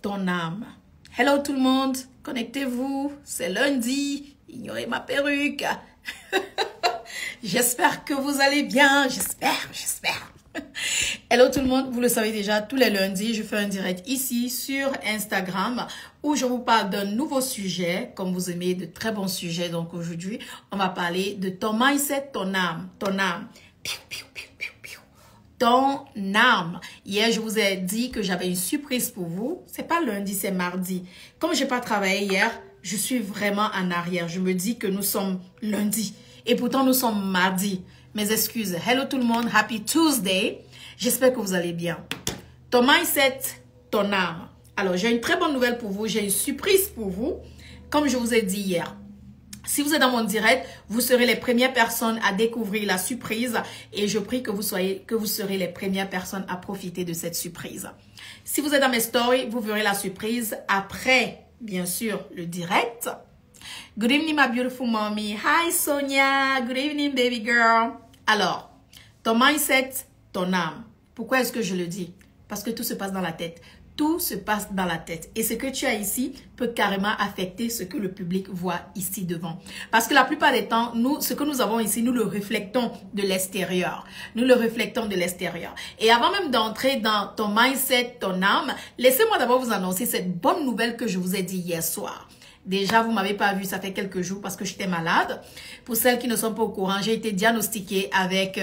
ton âme. Hello tout le monde, connectez-vous, c'est lundi, ignorez ma perruque. J'espère que vous allez bien, j'espère. Hello tout le monde, vous le savez déjà, tous les lundis, je fais un direct ici sur Instagram où je vous parle d'un nouveau sujet, comme vous aimez de très bons sujets. Donc aujourd'hui, on va parler de ton mindset, ton âme. Piou, piou, piou, piou, piou. Ton âme. Hier, je vous ai dit que j'avais une surprise pour vous. C'est pas lundi, c'est mardi. Comme j'ai pas travaillé hier, je suis vraiment en arrière. Je me dis que nous sommes lundi et pourtant nous sommes mardi. Mes excuses. Hello tout le monde, happy Tuesday. J'espère que vous allez bien. Ton mindset, ton âme. Alors, j'ai une très bonne nouvelle pour vous. J'ai une surprise pour vous. Comme je vous ai dit hier. Si vous êtes dans mon direct, vous serez les premières personnes à découvrir la surprise et je prie que vous serez les premières personnes à profiter de cette surprise. Si vous êtes dans mes stories, vous verrez la surprise après, bien sûr, le direct. Good evening, my beautiful mommy. Hi, Sonia. Good evening, baby girl. Alors, ton mindset, ton âme. Pourquoi est-ce que je le dis? Parce que tout se passe dans la tête. Tout se passe dans la tête. Et ce que tu as ici peut carrément affecter ce que le public voit ici devant. Parce que la plupart des temps, ce que nous avons ici, nous le reflectons de l'extérieur. Nous le reflectons de l'extérieur. Et avant même d'entrer dans ton mindset, ton âme, laissez-moi d'abord vous annoncer cette bonne nouvelle que je vous ai dit hier soir. Déjà, vous ne m'avez pas vu, ça fait quelques jours parce que j'étais malade. Pour celles qui ne sont pas au courant, j'ai été diagnostiquée avec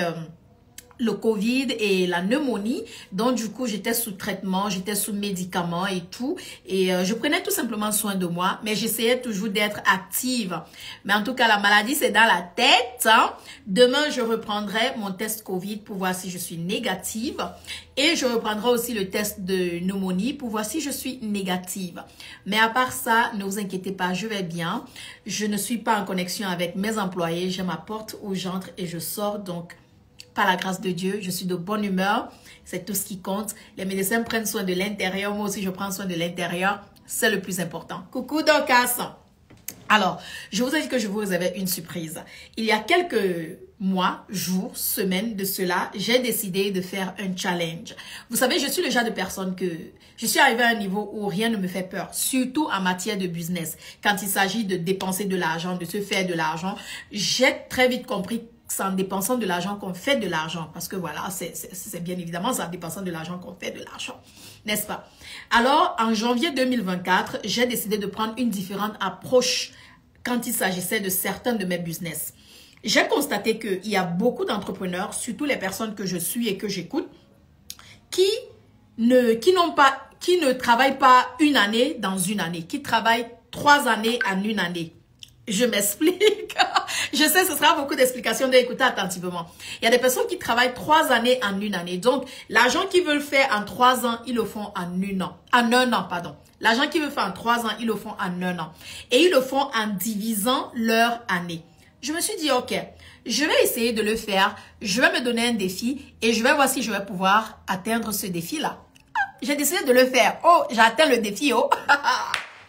le Covid et la pneumonie. Donc, du coup, j'étais sous traitement, j'étais sous médicaments et tout. Et je prenais tout simplement soin de moi, mais j'essayais toujours d'être active. Mais en tout cas, la maladie, c'est dans la tête. Hein. Demain, je reprendrai mon test Covid pour voir si je suis négative. Et je reprendrai aussi le test de pneumonie pour voir si je suis négative. Mais à part ça, ne vous inquiétez pas, je vais bien. Je ne suis pas en connexion avec mes employés. J'ai ma porte où j'entre et je sors. Donc, par la grâce de Dieu, je suis de bonne humeur. C'est tout ce qui compte. Les médecins prennent soin de l'intérieur. Moi aussi, je prends soin de l'intérieur. C'est le plus important. Coucou Dorcas. Alors, je vous ai dit que je vous avais une surprise. Il y a quelques mois, jours, semaines de cela, j'ai décidé de faire un challenge. Vous savez, je suis le genre de personne que je suis arrivée à un niveau où rien ne me fait peur, surtout en matière de business. Quand il s'agit de dépenser de l'argent, de se faire de l'argent, j'ai très vite compris c'est en dépensant de l'argent qu'on fait de l'argent. Parce que voilà, c'est bien évidemment, c'est en dépensant de l'argent qu'on fait de l'argent. N'est-ce pas? Alors, en janvier 2024, j'ai décidé de prendre une différente approche quand il s'agissait de certains de mes business. J'ai constaté qu'il y a beaucoup d'entrepreneurs, surtout les personnes que je suis et que j'écoute, qui ne travaillent pas une année dans une année, qui travaillent 3 années en une année. Je m'explique. Je sais, ce sera beaucoup d'explications, d'écouter attentivement. Il y a des personnes qui travaillent 3 années en une année. Donc, l'argent qu'ils veulent faire en 3 ans, ils le font en un an, pardon. L'argent qu'ils veulent faire en 3 ans, ils le font en 1 an. Et ils le font en divisant leur année. Je me suis dit, ok, je vais essayer de le faire. Je vais me donner un défi et je vais voir si je vais pouvoir atteindre ce défi-là. J'ai décidé de le faire. Oh, j'ai atteint le défi, oh.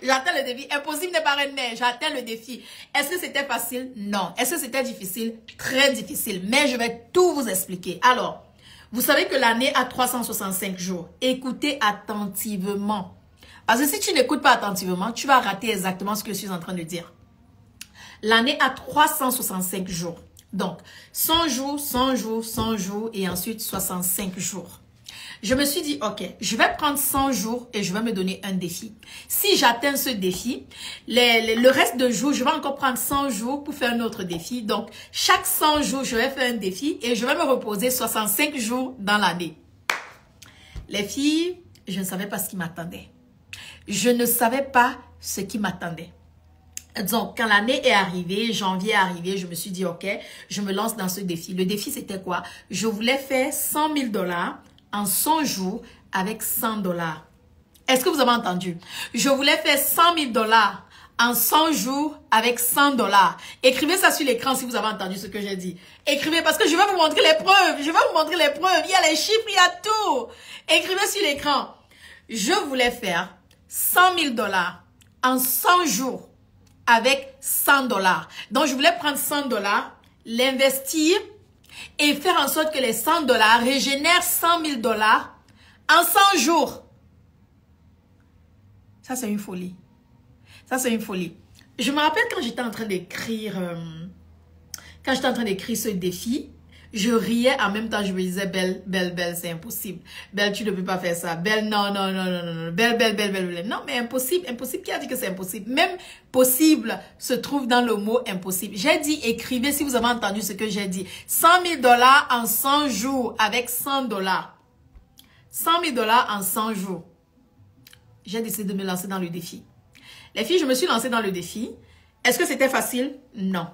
J'atteins le défi. Impossible n'est pas reine mère. J'atteins le défi. Est-ce que c'était facile? Non. Est-ce que c'était difficile? Très difficile. Mais je vais tout vous expliquer. Alors, vous savez que l'année a 365 jours. Écoutez attentivement. Parce que si tu n'écoutes pas attentivement, tu vas rater exactement ce que je suis en train de dire. L'année a 365 jours. Donc, 100 jours, 100 jours, 100 jours et ensuite 65 jours. Je me suis dit, ok, je vais prendre 100 jours et je vais me donner un défi. Si j'atteins ce défi, le reste de jours, je vais encore prendre 100 jours pour faire un autre défi. Donc, chaque 100 jours, je vais faire un défi et je vais me reposer 65 jours dans l'année. Les filles, je ne savais pas ce qui m'attendait. Je ne savais pas ce qui m'attendait. Donc, quand l'année est arrivée, janvier est arrivé, je me suis dit, ok, je me lance dans ce défi. Le défi, c'était quoi? Je voulais faire 100 000 $ en 100 jours avec 100 $. Est-ce que vous avez entendu? Je voulais faire 100 000 $ en 100 jours avec 100 $. Écrivez ça sur l'écran si vous avez entendu ce que j'ai dit. Écrivez parce que je vais vous montrer les preuves. Je vais vous montrer les preuves. Il y a les chiffres, il y a tout. Écrivez sur l'écran. Je voulais faire 100 000 $ en 100 jours avec 100 $. Donc, je voulais prendre 100 $, l'investir et faire en sorte que les 100 $ régénèrent 100 000 $ en 100 jours. Ça, c'est une folie. Ça, c'est une folie. Je me rappelle quand j'étais en train d'écrire ce défi, je riais en même temps, je me disais, Belle, c'est impossible. Belle, tu ne peux pas faire ça. Belle, non. Belle. Non, mais impossible. Qui a dit que c'est impossible? Même possible se trouve dans le mot impossible. J'ai dit, écrivez si vous avez entendu ce que j'ai dit. 100 000 $ en 100 jours avec 100 $. 100 000 $ en 100 jours. J'ai décidé de me lancer dans le défi. Les filles, je me suis lancée dans le défi. Est-ce que c'était facile? Non.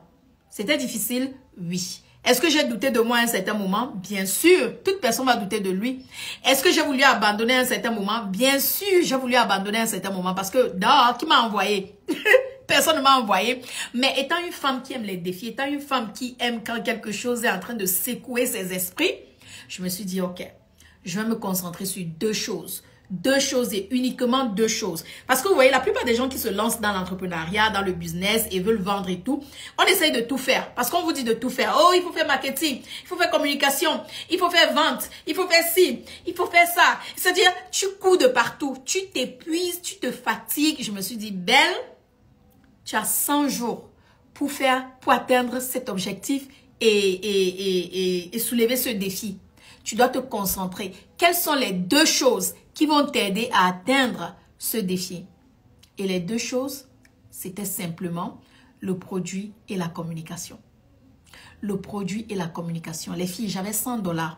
C'était difficile? Oui. Est-ce que j'ai douté de moi à un certain moment? Bien sûr, toute personne va douter de lui. Est-ce que j'ai voulu abandonner à un certain moment? Bien sûr, j'ai voulu abandonner à un certain moment parce que, qui m'a envoyé? Personne ne m'a envoyé. Mais étant une femme qui aime les défis, étant une femme qui aime quand quelque chose est en train de secouer ses esprits, je me suis dit, ok, je vais me concentrer sur deux choses. Deux choses et uniquement deux choses. Parce que vous voyez, la plupart des gens qui se lancent dans l'entrepreneuriat, dans le business et veulent vendre et tout, on essaye de tout faire. Parce qu'on vous dit de tout faire. Oh, il faut faire marketing, il faut faire communication, il faut faire vente, il faut faire ci, il faut faire ça. C'est-à-dire, tu cours de partout, tu t'épuises, tu te fatigues. Je me suis dit, Belle, tu as 100 jours pour atteindre cet objectif et soulever ce défi. Tu dois te concentrer. Quelles sont les deux choses qui vont t'aider à atteindre ce défi? Et les deux choses, c'était simplement le produit et la communication. Le produit et la communication. Les filles, j'avais 100 $.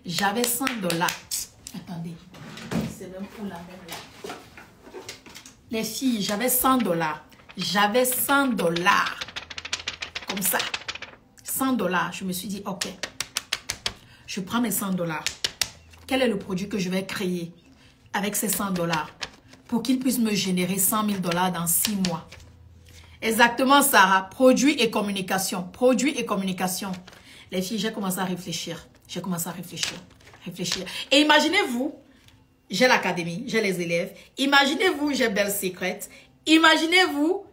J'avais 100 $. Attendez, c'est même pour la même là. Les filles, j'avais 100 $. J'avais 100 $. Comme ça. 100 $. Je me suis dit, ok. Je prends mes 100 $. Quel est le produit que je vais créer avec ces 100 $ pour qu'il puisse me générer 100 000 $ dans 6 mois? Exactement, Sarah. Produit et communication. Produit et communication. Les filles, j'ai commencé à réfléchir. Réfléchir. Et imaginez-vous, j'ai l'académie, j'ai les élèves. Imaginez-vous, j'ai Belle Secret. Imaginez-vous,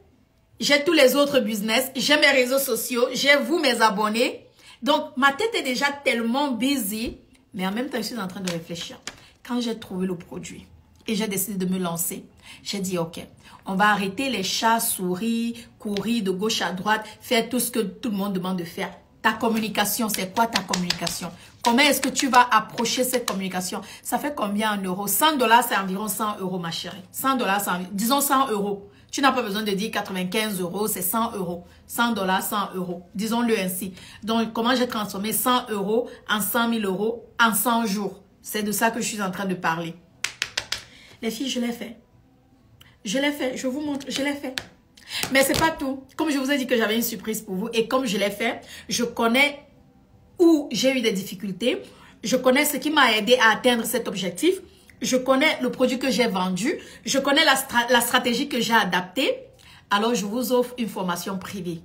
j'ai tous les autres business. J'ai mes réseaux sociaux. J'ai vous, mes abonnés. Donc, ma tête est déjà tellement busy, mais en même temps, je suis en train de réfléchir. Quand j'ai trouvé le produit et j'ai décidé de me lancer, j'ai dit, ok, on va arrêter les chats, souris, courir de gauche à droite, faire tout ce que tout le monde demande de faire. Ta communication, c'est quoi ta communication? Comment est-ce que tu vas approcher cette communication? Ça fait combien en euros? 100 $, c'est environ 100 € ma chérie. 100 $, disons 100 €. Tu n'as pas besoin de dire 95 €, c'est 100 €. 100 $, 100 €. Disons-le ainsi. Donc, comment j'ai transformé 100 € en 100 000 € en 100 jours? C'est de ça que je suis en train de parler. Les filles, je l'ai fait. Je vous montre, je l'ai fait. Mais c'est pas tout. Comme je vous ai dit que j'avais une surprise pour vous et comme je l'ai fait, je connais où j'ai eu des difficultés. Je connais ce qui m'a aidé à atteindre cet objectif. Je connais le produit que j'ai vendu. Je connais la stratégie que j'ai adaptée. Alors, je vous offre une formation privée.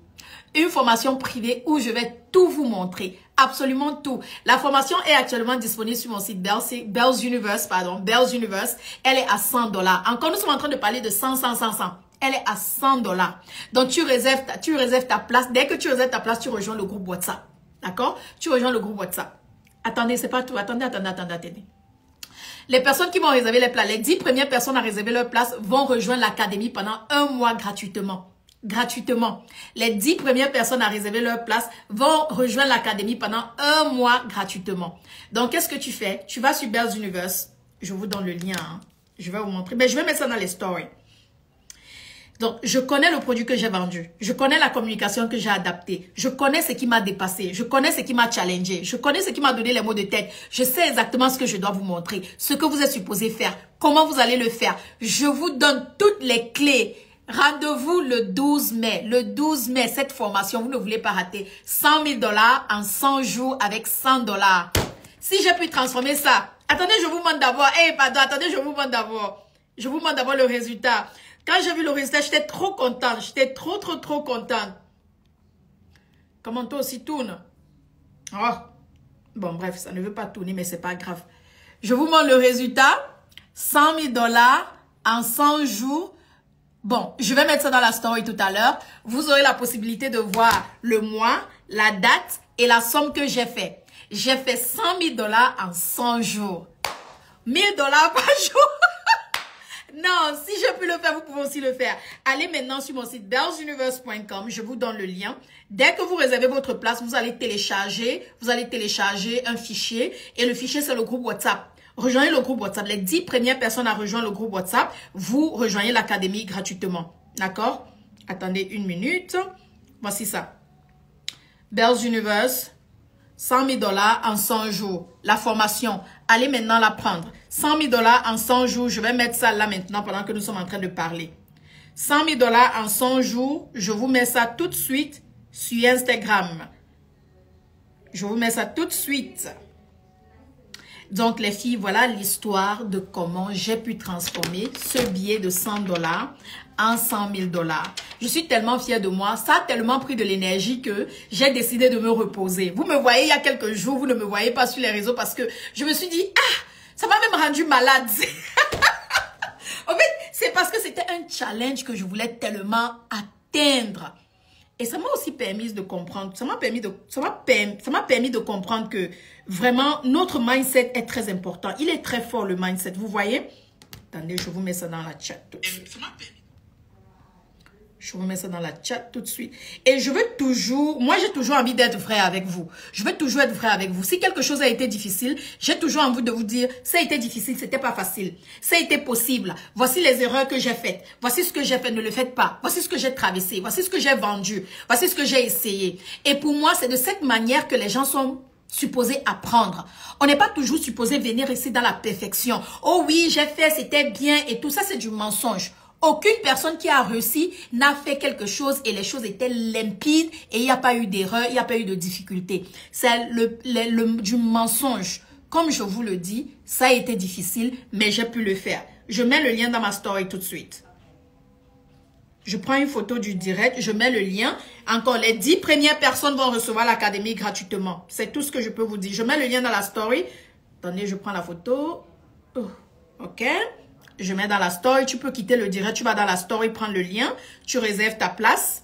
Une formation privée où je vais tout vous montrer. Absolument tout. La formation est actuellement disponible sur mon site Belle's Universe. Elle est à 100 $. Encore, nous sommes en train de parler de 100. Elle est à 100 $. Donc, tu réserves ta place. Dès que tu réserves ta place, tu rejoins le groupe WhatsApp. D'accord? Tu rejoins le groupe WhatsApp. Attendez, c'est pas tout. Attendez. Les personnes qui vont réserver les places, les 10 premières personnes à réserver leur place vont rejoindre l'académie pendant 1 mois gratuitement. Les 10 premières personnes à réserver leur place vont rejoindre l'académie pendant 1 mois gratuitement. Donc, qu'est-ce que tu fais? Tu vas sur Belle's Universe. Je vous donne le lien. Hein. Je vais vous montrer. Mais je vais mettre ça dans les stories. Donc, je connais le produit que j'ai vendu. Je connais la communication que j'ai adaptée. Je connais ce qui m'a dépassé. Je connais ce qui m'a challengé. Je connais ce qui m'a donné les mots de tête. Je sais exactement ce que je dois vous montrer. Ce que vous êtes supposé faire. Comment vous allez le faire. Je vous donne toutes les clés. Rendez-vous le 12 mai. Le 12 mai, cette formation, vous ne voulez pas rater. 100 000 $ en 100 jours avec 100 $. Si j'ai pu transformer ça. Attendez, je vous demande d'abord. Attendez, je vous demande d'abord. Je vous demande d'abord le résultat. Quand j'ai vu le résultat, j'étais trop contente. J'étais trop contente. Comment toi aussi tourne? Oh. Bon, bref, ça ne veut pas tourner, mais c'est pas grave. Je vous montre le résultat. 100 000 $ en 100 jours. Bon, je vais mettre ça dans la story tout à l'heure. Vous aurez la possibilité de voir le mois, la date et la somme que j'ai fait. J'ai fait 100 000 $ en 100 jours. 1 000 $ par jour. Non, si je peux le faire, vous pouvez aussi le faire. Allez maintenant sur mon site bellsuniverse.com. Je vous donne le lien. Dès que vous réservez votre place, vous allez télécharger un fichier. Et le fichier, c'est le groupe WhatsApp. Rejoignez le groupe WhatsApp. Les 10 premières personnes à rejoindre le groupe WhatsApp, vous rejoignez l'académie gratuitement. D'accord? Attendez une minute. Voici ça. Bells Universe, 100 000 $ en 100 jours. La formation, allez maintenant la prendre. 100 000 $ en 100 jours. Je vais mettre ça là maintenant pendant que nous sommes en train de parler. 100 000 $ en 100 jours. Je vous mets ça tout de suite sur Instagram. Je vous mets ça tout de suite. Donc, les filles, voilà l'histoire de comment j'ai pu transformer ce billet de 100 $ en 100 000 $. Je suis tellement fière de moi. Ça a tellement pris de l'énergie que j'ai décidé de me reposer. Vous me voyez il y a quelques jours, vous ne me voyez pas sur les réseaux parce que je me suis dit, ah, ça m'a même rendu malade. En fait, c'est parce que c'était un challenge que je voulais tellement atteindre. Et ça m'a aussi permis de comprendre, ça m'a permis de comprendre que vraiment notre mindset est très important. Il est très fort le mindset, vous voyez? Attendez, je vous mets ça dans la chat tout de suite. Je vous mets ça dans la chat tout de suite. Et je veux toujours, moi j'ai toujours envie d'être vrai avec vous. Je veux toujours être vrai avec vous. Si quelque chose a été difficile, j'ai toujours envie de vous dire, ça a été difficile, c'était pas facile. Ça a été possible. Voici les erreurs que j'ai faites. Voici ce que j'ai fait, ne le faites pas. Voici ce que j'ai traversé. Voici ce que j'ai vendu. Voici ce que j'ai essayé. Et pour moi, c'est de cette manière que les gens sont supposés apprendre. On n'est pas toujours supposé venir ici dans la perfection. Oh oui, j'ai fait, c'était bien et tout ça, c'est du mensonge. Aucune personne qui a réussi n'a fait quelque chose et les choses étaient limpides et il n'y a pas eu d'erreur, il n'y a pas eu de difficulté. C'est du mensonge. Comme je vous le dis, ça a été difficile, mais j'ai pu le faire. Je mets le lien dans ma story tout de suite. Je prends une photo du direct, je mets le lien. Encore, les 10 premières personnes vont recevoir l'académie gratuitement. C'est tout ce que je peux vous dire. Je mets le lien dans la story. Attendez, je prends la photo. Oh, ok. Je mets dans la story, tu peux quitter le direct, tu vas dans la story, prendre le lien, tu réserves ta place.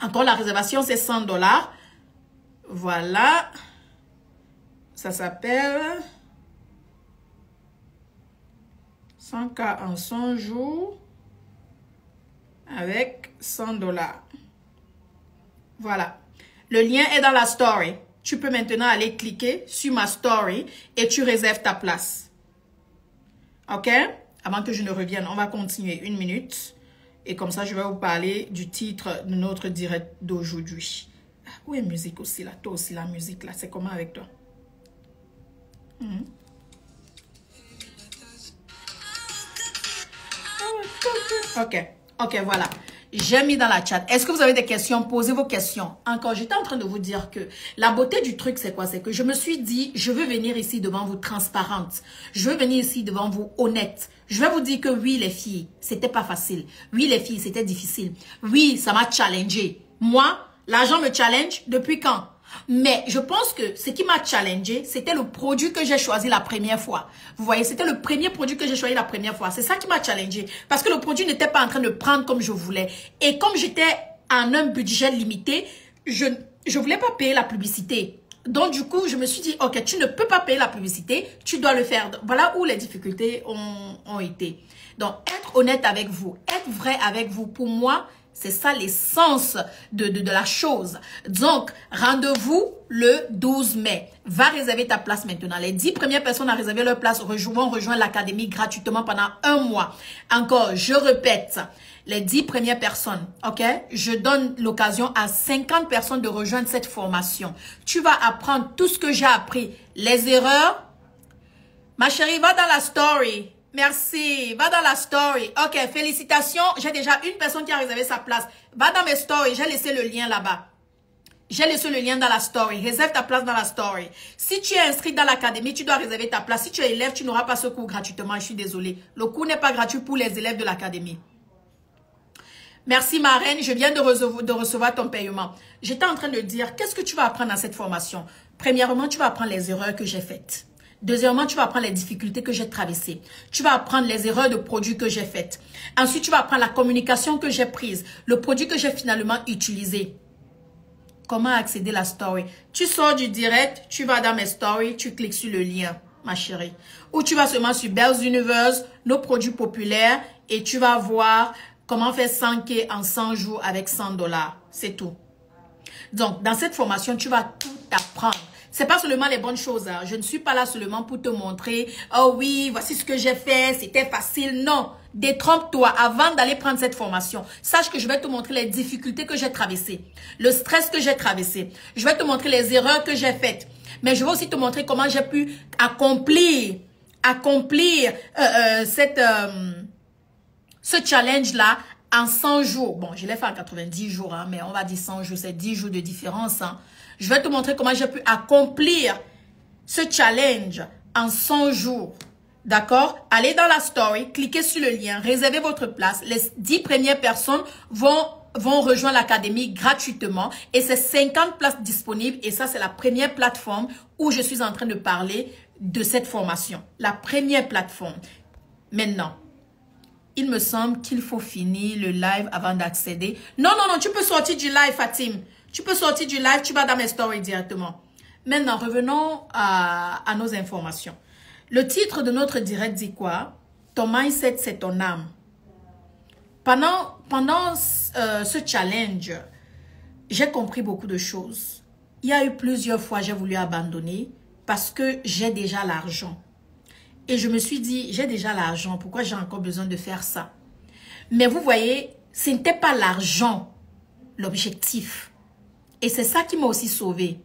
Encore, la réservation, c'est 100 $. Voilà. Ça s'appelle 100K en 100 jours avec 100 $. Voilà. Le lien est dans la story. Tu peux maintenant aller cliquer sur ma story et tu réserves ta place. OK? Avant que je ne revienne, on va continuer une minute. Et comme ça, je vais vous parler du titre de notre direct d'aujourd'hui. Où est la musique aussi là? Toi aussi, la musique là. C'est comment avec toi? Ok, voilà. J'ai mis dans la chat. Est-ce que vous avez des questions? Posez vos questions. Encore, j'étais en train de vous dire que la beauté du truc, c'est quoi? C'est que je me suis dit, je veux venir ici devant vous transparente. Je veux venir ici devant vous honnête. Je vais vous dire que oui, les filles, c'était pas facile. Oui, les filles, c'était difficile. Oui, ça m'a challengé. Moi, l'argent me challenge depuis quand? Mais je pense que ce qui m'a challengé, c'était le produit que j'ai choisi la première fois. Vous voyez, c'était le premier produit que j'ai choisi la première fois. C'est ça qui m'a challengé. Parce que le produit n'était pas en train de prendre comme je voulais. Et comme j'étais en un budget limité, je ne voulais pas payer la publicité. Donc du coup, je me suis dit, ok, tu ne peux pas payer la publicité, tu dois le faire. Voilà où les difficultés ont été. Donc, être honnête avec vous, être vrai avec vous, pour moi, c'est ça l'essence de la chose. Donc, rendez-vous le 12 mai. Va réserver ta place maintenant. Les 10 premières personnes à réserver leur place vont rejoindre l'académie gratuitement pendant 1 mois. Encore, je répète, les 10 premières personnes, ok? Je donne l'occasion à 50 personnes de rejoindre cette formation. Tu vas apprendre tout ce que j'ai appris. Les erreurs. Ma chérie, va dans la story. Merci. Va dans la story. Ok, félicitations. J'ai déjà une personne qui a réservé sa place. Va dans mes stories. J'ai laissé le lien là-bas. J'ai laissé le lien dans la story. Réserve ta place dans la story. Si tu es inscrit dans l'académie, tu dois réserver ta place. Si tu es élève, tu n'auras pas ce cours gratuitement. Je suis désolée. Le cours n'est pas gratuit pour les élèves de l'académie. Merci ma reine. Je viens de recevoir ton paiement. J'étais en train de dire, qu'est-ce que tu vas apprendre dans cette formation? Premièrement, tu vas apprendre les erreurs que j'ai faites. Deuxièmement, tu vas apprendre les difficultés que j'ai traversées. Tu vas apprendre les erreurs de produits que j'ai faites. Ensuite, tu vas apprendre la communication que j'ai prise. Le produit que j'ai finalement utilisé. Comment accéder à la story? Tu sors du direct, tu vas dans mes stories, tu cliques sur le lien. ma chérie. Ou tu vas seulement sur Bells Universe, nos produits populaires, et tu vas voir comment faire 100K en 100 jours avec $100. C'est tout. Donc, dans cette formation, tu vas tout apprendre. C'est pas seulement les bonnes choses. Hein. Je ne suis pas là seulement pour te montrer, oh oui, voici ce que j'ai fait, c'était facile. Non, détrompe-toi avant d'aller prendre cette formation. Sache que je vais te montrer les difficultés que j'ai traversées, le stress que j'ai traversé. Je vais te montrer les erreurs que j'ai faites. Mais je vais aussi te montrer comment j'ai pu accomplir ce challenge-là en 100 jours. Bon, je l'ai fait en 90 jours, hein, mais on va dire 100 jours, c'est 10 jours de différence. Hein. Je vais te montrer comment j'ai pu accomplir ce challenge en 100 jours. D'accord? Allez dans la story, cliquez sur le lien, réservez votre place. Les 10 premières personnes vont rejoindre l'académie gratuitement. Et c'est 50 places disponibles. Et ça, c'est la première plateforme où je suis en train de parler de cette formation. La première plateforme. Maintenant, il me semble qu'il faut finir le live avant d'accéder. Non, non, non, tu peux sortir du live, Fatim. Tu peux sortir du live, tu vas dans mes stories directement. Maintenant, revenons à nos informations. Le titre de notre direct dit quoi? Ton mindset, c'est ton âme. Pendant ce challenge, j'ai compris beaucoup de choses. Il y a eu plusieurs fois, j'ai voulu abandonner parce que j'ai déjà l'argent. Et je me suis dit, j'ai déjà l'argent, pourquoi j'ai encore besoin de faire ça? Mais vous voyez, ce n'était pas l'argent, l'objectif. Et c'est ça qui m'a aussi sauvée.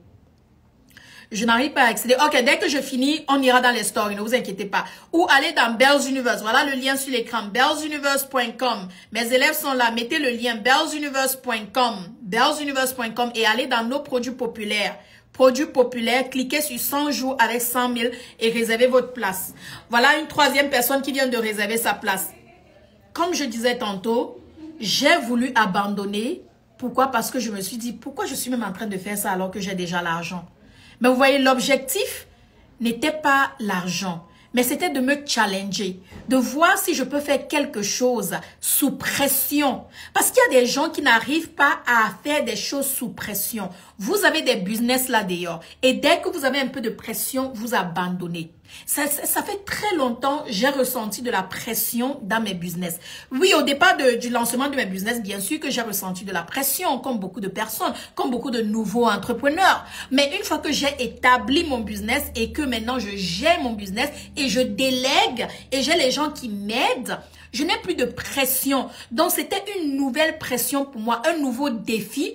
Je n'arrive pas à accéder. Ok, dès que je finis, on ira dans les stories, ne vous inquiétez pas. Ou allez dans Bells Universe. Voilà le lien sur l'écran, bellsuniverse.com. Mes élèves sont là, mettez le lien bellsuniverse.com, bellsuniverse.com et allez dans nos produits populaires. Produits populaires, cliquez sur 100 jours avec 100 000 et réservez votre place. Voilà une troisième personne qui vient de réserver sa place. Comme je disais tantôt, j'ai voulu abandonner. Pourquoi? Parce que je me suis dit, pourquoi je suis même en train de faire ça alors que j'ai déjà l'argent? Mais vous voyez, l'objectif n'était pas l'argent, mais c'était de me challenger, de voir si je peux faire quelque chose sous pression. Parce qu'il y a des gens qui n'arrivent pas à faire des choses sous pression. Vous avez des business là d'ailleurs, et dès que vous avez un peu de pression, vous abandonnez. Ça fait très longtemps, j'ai ressenti de la pression dans mes business. Oui, au départ du lancement de mes business, bien sûr que j'ai ressenti de la pression, comme beaucoup de personnes, comme beaucoup de nouveaux entrepreneurs. Mais une fois que j'ai établi mon business et que maintenant je gère mon business et je délègue et j'ai les gens qui m'aident, je n'ai plus de pression. Donc, c'était une nouvelle pression pour moi, un nouveau défi.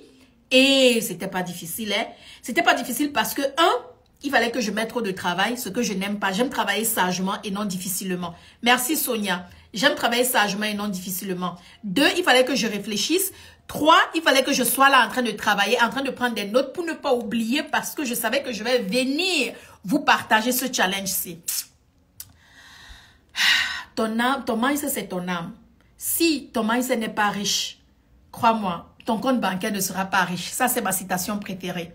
Et c'était pas difficile, hein. C'était pas difficile parce que, il fallait que je mette trop de travail, ce que je n'aime pas. J'aime travailler sagement et non difficilement. Merci Sonia. J'aime travailler sagement et non difficilement. 2, il fallait que je réfléchisse. 3, il fallait que je sois là en train de travailler, en train de prendre des notes pour ne pas oublier parce que je savais que je vais venir vous partager ce challenge-ci. Ton mindset, c'est ton âme. Si ton mindset n'est pas riche, crois-moi, ton compte bancaire ne sera pas riche. Ça, c'est ma citation préférée.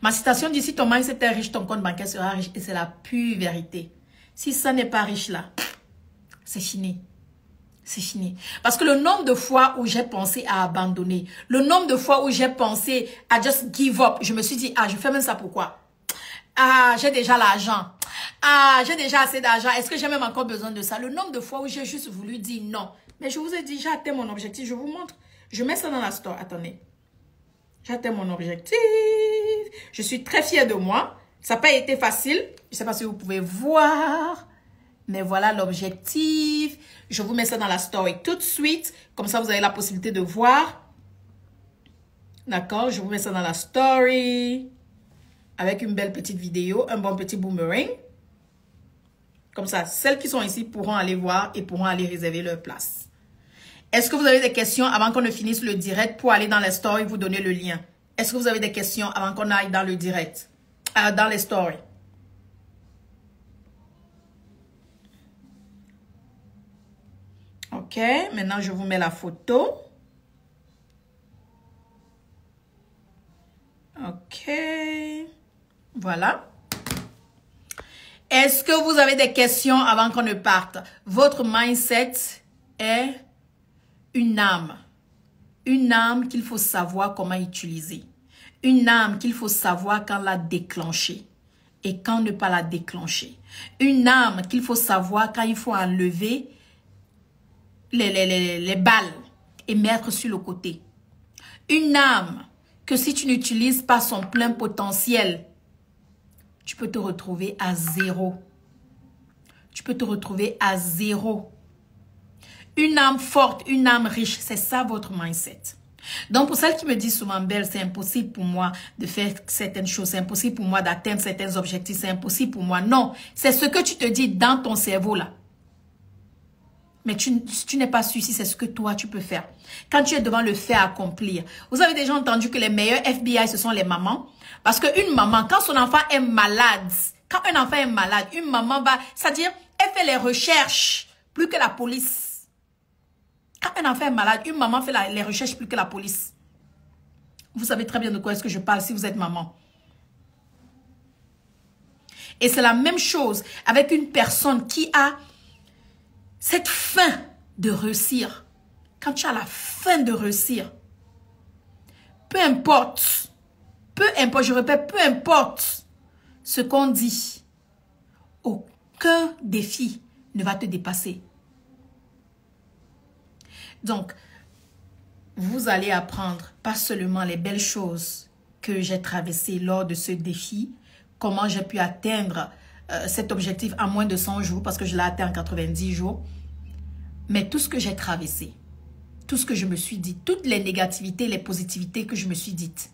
Ma citation dit, si ton mindset est riche, ton compte bancaire sera riche. Et c'est la pure vérité. Si ça n'est pas riche là, c'est fini. C'est fini. Parce que le nombre de fois où j'ai pensé à abandonner, le nombre de fois où j'ai pensé à just give up, je me suis dit, je fais même ça pourquoi? J'ai déjà l'argent. J'ai déjà assez d'argent. Est-ce que j'ai même encore besoin de ça? Le nombre de fois où j'ai juste voulu dire non. Mais je vous ai dit, j'ai atteint mon objectif. Je vous montre. Je mets ça dans la store. Attendez. J'ai atteint mon objectif. Je suis très fière de moi. Ça n'a pas été facile. Je ne sais pas si vous pouvez voir. Mais voilà l'objectif. Je vous mets ça dans la story tout de suite. Comme ça, vous avez la possibilité de voir. D'accord? Je vous mets ça dans la story. Avec une belle petite vidéo. Un bon petit boomerang. Comme ça, celles qui sont ici pourront aller voir et pourront aller réserver leur place. Est-ce que vous avez des questions avant qu'on ne finisse le direct pour aller dans les stories et vous donner le lien? Est-ce que vous avez des questions avant qu'on aille dans le direct? Dans les stories. Ok, maintenant je vous mets la photo. Ok, voilà. Est-ce que vous avez des questions avant qu'on ne parte? Votre mindset est une âme. Une âme qu'il faut savoir comment utiliser. Une âme qu'il faut savoir quand la déclencher. et quand ne pas la déclencher. Une arme qu'il faut savoir quand il faut enlever les balles et mettre sur le côté. Une arme que si tu n'utilises pas son plein potentiel, tu peux te retrouver à zéro. Tu peux te retrouver à zéro. Une âme forte, une âme riche, c'est ça votre mindset. Donc pour celles qui me disent souvent, Belle, c'est impossible pour moi de faire certaines choses, c'est impossible pour moi d'atteindre certains objectifs, c'est impossible pour moi. Non, c'est ce que tu te dis dans ton cerveau là. Mais tu n'es pas sûr si c'est ce que toi tu peux faire. Quand tu es devant le fait accomplir. Vous avez déjà entendu que les meilleurs FBI, ce sont les mamans. Parce qu'une maman, quand son enfant est malade, quand un enfant est malade, une maman va, c'est-à-dire, elle fait les recherches plus que la police. Quand un enfant est malade, une maman fait les recherches plus que la police. Vous savez très bien de quoi est-ce que je parle si vous êtes maman. Et c'est la même chose avec une personne qui a cette faim de réussir. Quand tu as la faim de réussir, peu importe, je répète, peu importe ce qu'on dit, aucun défi ne va te dépasser. Donc, vous allez apprendre pas seulement les belles choses que j'ai traversées lors de ce défi, comment j'ai pu atteindre cet objectif en moins de 100 jours, parce que je l'ai atteint en 90 jours, mais tout ce que j'ai traversé, tout ce que je me suis dit, toutes les négativités, les positivités que je me suis dites,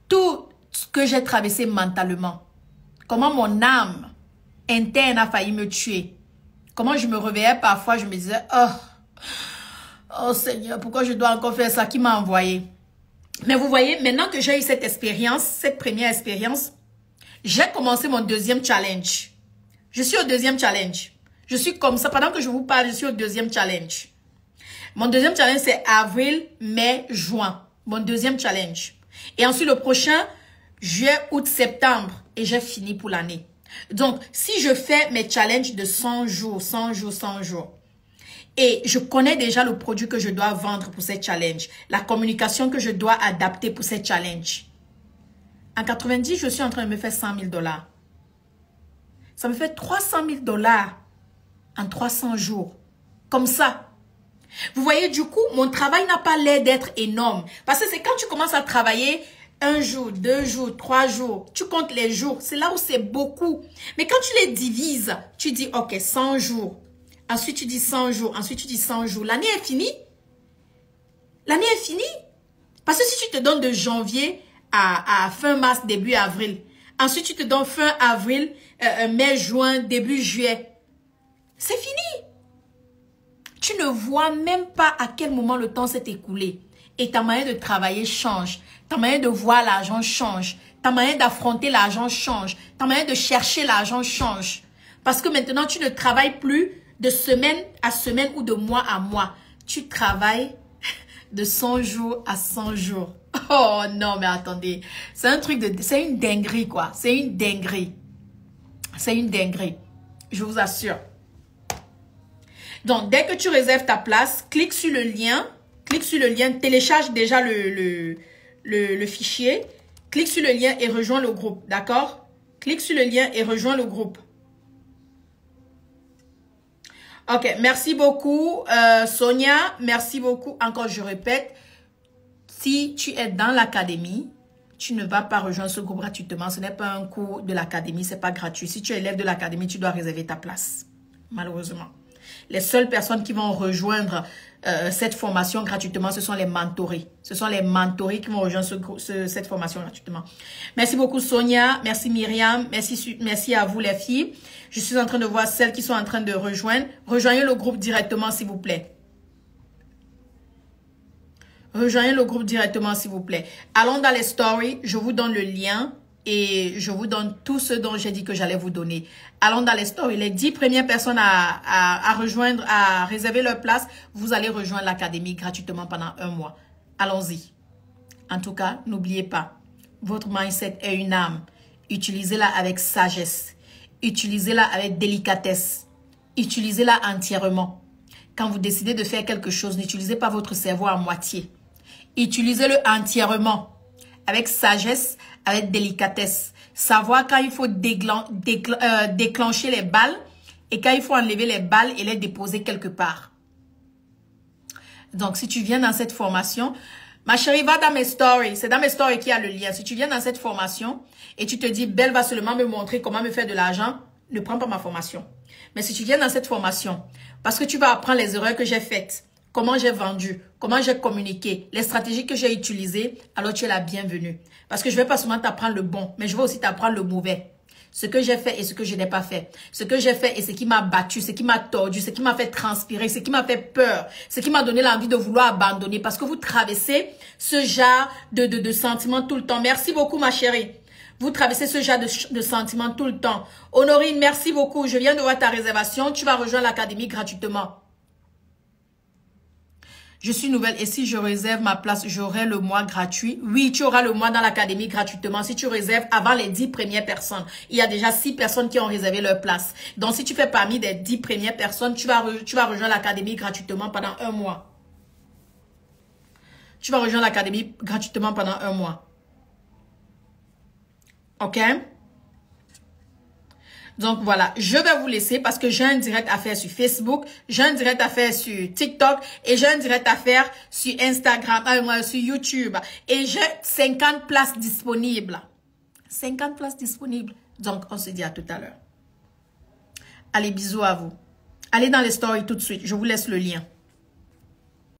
tout ce que j'ai traversé mentalement, comment mon âme interne a failli me tuer, comment je me réveillais parfois, je me disais, oh Seigneur, pourquoi je dois encore faire ça, qui m'a envoyé? Mais vous voyez, maintenant que j'ai eu cette expérience, cette première expérience, j'ai commencé mon deuxième challenge. Je suis au deuxième challenge. Je suis comme ça. Pendant que je vous parle, je suis au deuxième challenge. Mon deuxième challenge, c'est avril, mai, juin. Mon deuxième challenge. Et ensuite, le prochain, juillet, août, septembre. Et j'ai fini pour l'année. Donc, si je fais mes challenges de 100 jours, 100 jours, 100 jours, et je connais déjà le produit que je dois vendre pour ces challenges, la communication que je dois adapter pour ces challenges, en 90, je suis en train de me faire 100 000 $. Ça me fait 300 000 $ en 300 jours. Comme ça. Vous voyez, du coup, mon travail n'a pas l'air d'être énorme. Parce que c'est quand tu commences à travailler 1 jour, 2 jours, 3 jours, tu comptes les jours. C'est là où c'est beaucoup. Mais quand tu les divises, tu dis, ok, 100 jours. Ensuite, tu dis 100 jours. Ensuite, tu dis 100 jours. L'année est finie. L'année est finie. Parce que si tu te donnes de janvier à fin mars, début avril. Ensuite, tu te donnes fin avril, mai, juin, début juillet. C'est fini. Tu ne vois même pas à quel moment le temps s'est écoulé. Et ta manière de travailler change. Ta manière de voir l'argent change. Ta manière d'affronter l'argent change. Ta manière de chercher l'argent change. Parce que maintenant, tu ne travailles plus de semaine à semaine ou de mois à mois. Tu travailles de 100 jours à 100 jours. Oh non, mais attendez. C'est un truc de... C'est une dinguerie, quoi. C'est une dinguerie. C'est une dinguerie. Je vous assure. Donc, dès que tu réserves ta place, clique sur le lien. Clique sur le lien. Télécharge déjà le fichier. Clique sur le lien et rejoins le groupe. D'accord? Clique sur le lien et rejoins le groupe. Ok, merci beaucoup Sonia, merci beaucoup. Encore, je répète, si tu es dans l'académie, tu ne vas pas rejoindre ce groupe gratuitement. Ce n'est pas un cours de l'académie, ce n'est pas gratuit. Si tu es élève de l'académie, tu dois réserver ta place, malheureusement. Les seules personnes qui vont rejoindre cette formation gratuitement, ce sont les mentorés. Ce sont les mentorés qui vont rejoindre cette formation gratuitement. Merci beaucoup Sonia, merci Myriam, merci à vous les filles. Je suis en train de voir celles qui sont en train de rejoindre. Rejoignez le groupe directement s'il vous plaît. Rejoignez le groupe directement s'il vous plaît. Allons dans les stories, je vous donne le lien. Et je vous donne tout ce dont j'ai dit que j'allais vous donner. Allons dans les stories. Les 10 premières personnes à rejoindre, à réserver leur place, vous allez rejoindre l'académie gratuitement pendant 1 mois. Allons-y. En tout cas, n'oubliez pas, votre mindset est une arme. Utilisez-la avec sagesse. Utilisez-la avec délicatesse. Utilisez-la entièrement. Quand vous décidez de faire quelque chose, n'utilisez pas votre cerveau à moitié. Utilisez-le entièrement. Avec sagesse, avec délicatesse. savoir quand il faut déclencher les balles et quand il faut enlever les balles et les déposer quelque part. Donc, si tu viens dans cette formation, ma chérie, va dans mes stories. C'est dans mes stories qu'il y a le lien. Si tu viens dans cette formation et tu te dis, Belle va seulement me montrer comment me faire de l'argent, ne prends pas ma formation. Mais si tu viens dans cette formation, parce que tu vas apprendre les erreurs que j'ai faites, comment j'ai vendu, comment j'ai communiqué, les stratégies que j'ai utilisées, alors tu es la bienvenue. Parce que je ne vais pas seulement t'apprendre le bon, mais je vais aussi t'apprendre le mauvais. Ce que j'ai fait et ce que je n'ai pas fait. Ce que j'ai fait et ce qui m'a battu, ce qui m'a tordu, ce qui m'a fait transpirer, ce qui m'a fait peur, ce qui m'a donné l'envie de vouloir abandonner. Parce que vous traversez ce genre de sentiments tout le temps. Merci beaucoup, ma chérie. Vous traversez ce genre de sentiments tout le temps. Honorine, merci beaucoup. Je viens de voir ta réservation. Tu vas rejoindre l'académie gratuitement. Je suis nouvelle et si je réserve ma place, j'aurai le mois gratuit. Oui, tu auras le mois dans l'académie gratuitement si tu réserves avant les 10 premières personnes. Il y a déjà 6 personnes qui ont réservé leur place. Donc, si tu fais parmi des 10 premières personnes, tu vas rejoindre l'académie gratuitement pendant un mois. Tu vas rejoindre l'académie gratuitement pendant un mois. OK? Donc voilà, je vais vous laisser parce que j'ai un direct à faire sur Facebook, j'ai un direct à faire sur TikTok et j'ai un direct à faire sur Instagram, sur YouTube. Et j'ai 50 places disponibles. 50 places disponibles. Donc, on se dit à tout à l'heure. Allez, bisous à vous. Allez dans les stories tout de suite. Je vous laisse le lien.